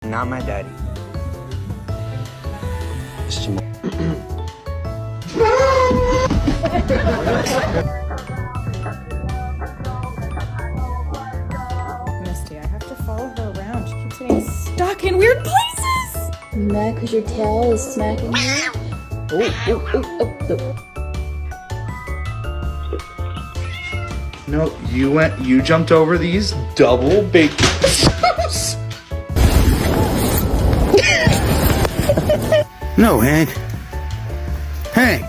Not my daddy. Misty, I have to follow her around. She keeps getting stuck in weird places. Mad because your tail is smacking you? Oh. No, you jumped over these double bacon. No, Hank. Hank.